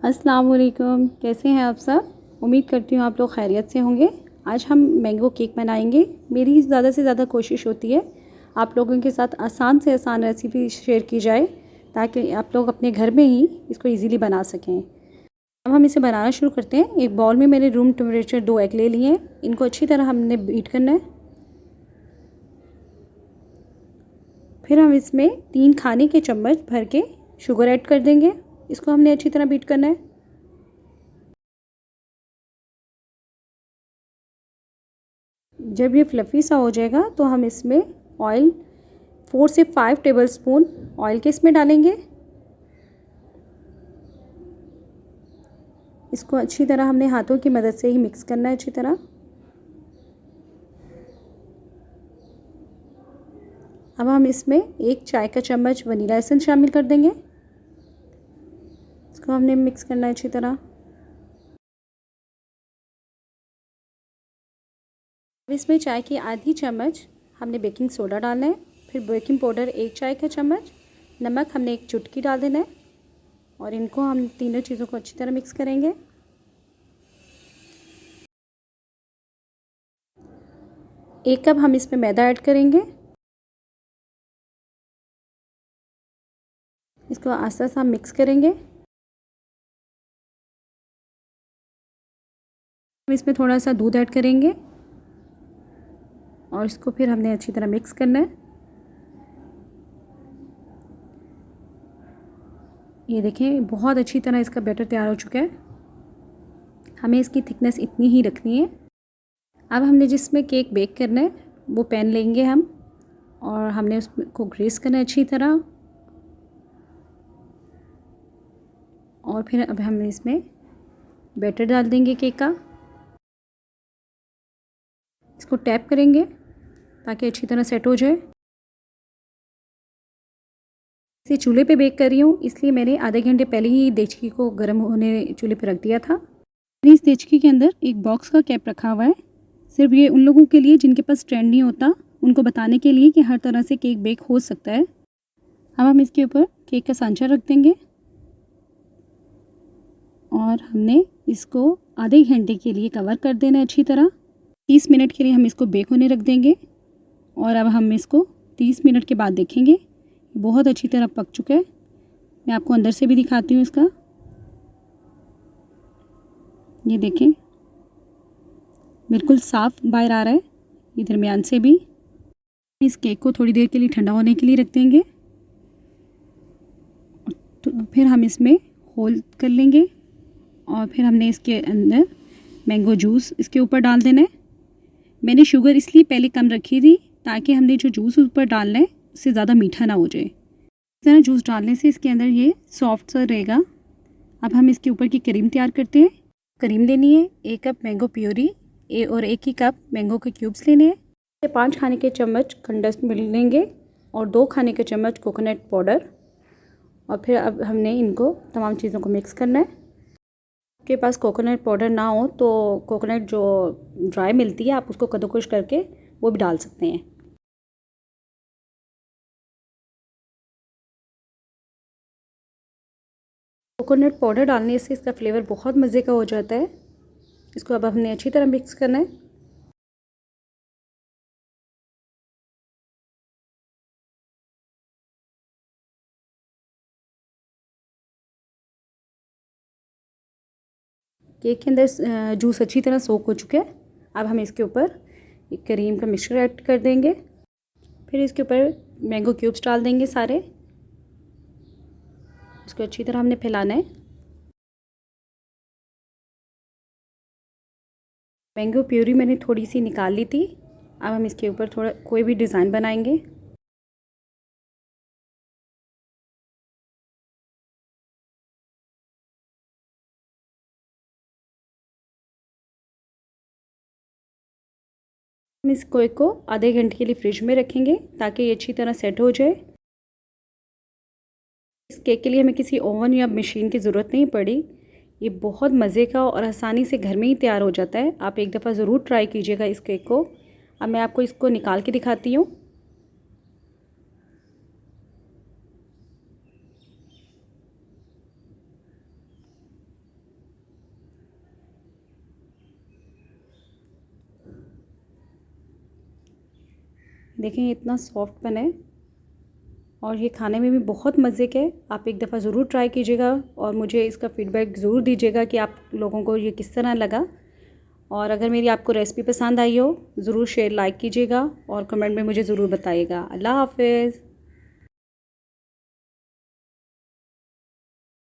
अस्सलाम वालेकुम, कैसे हैं आप सब। उम्मीद करती हूँ आप लोग खैरियत से होंगे। आज हम मैंगो केक बनाएंगे। मेरी ज़्यादा से ज़्यादा कोशिश होती है आप लोगों के साथ आसान से आसान रेसिपी शेयर की जाए ताकि आप लोग अपने घर में ही इसको इजीली बना सकें। अब हम इसे बनाना शुरू करते हैं। एक बाउल में मैंने रूम टेम्परेचर 2 एग ले लिए हैं। इनको अच्छी तरह हमने बीट करना है। फिर हम इसमें 3 खाने के चम्मच भर के शुगर ऐड कर देंगे। इसको हमने अच्छी तरह बीट करना है। जब ये फ्लफ़ी सा हो जाएगा तो हम इसमें ऑयल 4 से 5 टेबलस्पून ऑयल के इसमें डालेंगे। इसको अच्छी तरह हमने हाथों की मदद से ही मिक्स करना है अच्छी तरह। अब हम इसमें 1 चाय का चम्मच वनीला एसेंस शामिल कर देंगे। इसको हमने मिक्स करना है अच्छी तरह। अब इसमें चाय की आधी चम्मच हमने बेकिंग सोडा डालना है। फिर बेकिंग पाउडर 1 चाय का चम्मच, नमक हमने 1 चुटकी डाल देना है और इनको हम तीनों चीज़ों को अच्छी तरह मिक्स करेंगे। एक कप हम इसमें मैदा ऐड करेंगे। इसको आस्ता आस्ता मिक्स करेंगे। हम इसमें थोड़ा सा दूध ऐड करेंगे और इसको फिर हमने अच्छी तरह मिक्स करना है। ये देखें बहुत अच्छी तरह इसका बैटर तैयार हो चुका है। हमें इसकी थिकनेस इतनी ही रखनी है। अब हमने जिसमें केक बेक करना है वो पैन लेंगे हम और हमने उसको ग्रीस करना है अच्छी तरह। और फिर अब हम इसमें बैटर डाल देंगे केक का। इसको टैप करेंगे ताकि अच्छी तरह सेट हो जाए। इसे चूल्हे पे बेक कर रही हूँ इसलिए मैंने आधे घंटे पहले ही देचकी को गर्म होने चूल्हे पे रख दिया था। मैंने इस देचकी के अंदर एक बॉक्स का कैप रखा हुआ है। सिर्फ ये उन लोगों के लिए जिनके पास स्टैंड नहीं होता, उनको बताने के लिए कि हर तरह से केक बेक हो सकता है। अब हम इसके ऊपर केक का सांचा रख देंगे और हमने इसको आधे घंटे के लिए कवर कर देना है अच्छी तरह। 30 मिनट के लिए हम इसको बेक होने रख देंगे और अब हम इसको 30 मिनट के बाद देखेंगे। बहुत अच्छी तरह पक चुका है। मैं आपको अंदर से भी दिखाती हूँ इसका। ये देखें बिल्कुल साफ़ बाहर आ रहा है। ये दरमियान से भी। इस केक को थोड़ी देर के लिए ठंडा होने के लिए रख देंगे। तो फिर हम इसमें होल कर लेंगे और फिर हमने इसके अंदर मैंगो जूस इसके ऊपर डाल देना है। मैंने शुगर इसलिए पहले कम रखी थी ताकि हमने जो जूस ऊपर डालना है उससे ज़्यादा मीठा ना हो जाए। इस तरह जूस डालने से इसके अंदर ये सॉफ्ट सा रहेगा। अब हम इसके ऊपर की क्रीम तैयार करते हैं। क्रीम लेनी है 1 कप मैंगो प्योरी और 1 ही कप मैंगो के क्यूब्स लेने हैं। 5 खाने के चम्मच कंडेंस्ड मिल्क लेंगे और 2 खाने के चम्मच कोकोनट पाउडर। और फिर अब हमने इनको तमाम चीज़ों को मिक्स करना है। आपके पास कोकोनट पाउडर ना हो तो कोकोनट जो ड्राई मिलती है आप उसको कद्दूकस करके वो भी डाल सकते हैं। कोकोनट पाउडर डालने से इसका फ्लेवर बहुत मज़े का हो जाता है। इसको अब हमने अच्छी तरह मिक्स करना है। केक के अंदर जूस अच्छी तरह सोक हो चुका है। अब हम इसके ऊपर एक क्रीम का मिक्सचर ऐड कर देंगे। फिर इसके ऊपर मैंगो क्यूब्स डाल देंगे सारे। इसको अच्छी तरह हमने फैलाना है। मैंगो प्यूरी मैंने थोड़ी सी निकाल ली थी। अब हम इसके ऊपर थोड़ा कोई भी डिज़ाइन बनाएंगे। हम इस केक को आधे घंटे के लिए फ्रिज में रखेंगे ताकि ये अच्छी तरह सेट हो जाए। इस केक के लिए हमें किसी ओवन या मशीन की ज़रूरत नहीं पड़ी। ये बहुत मज़े का और आसानी से घर में ही तैयार हो जाता है। आप एक दफ़ा ज़रूर ट्राई कीजिएगा इस केक को। अब मैं आपको इसको निकाल के दिखाती हूँ। देखें इतना सॉफ्ट बना है और ये खाने में भी बहुत मज़े के। आप एक दफ़ा ज़रूर ट्राई कीजिएगा और मुझे इसका फ़ीडबैक ज़रूर दीजिएगा कि आप लोगों को ये किस तरह लगा। और अगर मेरी आपको रेसिपी पसंद आई हो ज़रूर शेयर लाइक कीजिएगा और कमेंट में मुझे ज़रूर बताइएगा। अल्लाह हाफ़िज़।